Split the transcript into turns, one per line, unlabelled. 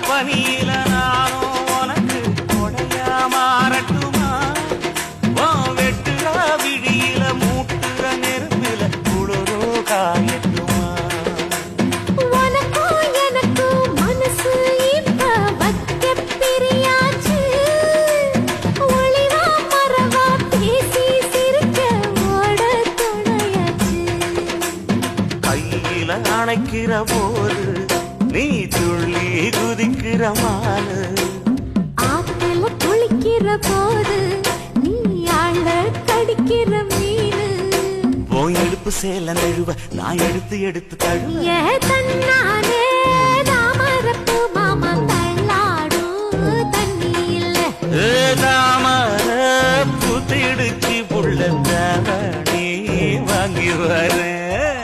பனியில நானும் உனக்கு கொடையா மாறட்டுமா வெட்டுற விழியில மூட்டுற நெருப்பில குளிரோ காயட்டுமா
உனக்கும் எனக்கும் மனசு இப்ப வைக்க பிரியாச்சு ஒளிவா மறவா பேசி சிரிக்க ஓட துணையாச்சு
கையில அணைக்கிற போது நீ துள்ளி குதிக்கிற மானு
ஆத்துல குளிக்கிற போது நீ ஆள கடிக்கிற மீனு
போய் எடுப்பு சேல நழுவ நான் எடுத்து எடுத்து தழுவ
ஏ தன்னானே தாமரப்பு மாமா தள்ளாடும் தண்ணி இல்ல
தாமர புத்திடுச்சு புள்ள தாவணி வாங்கி வரேன்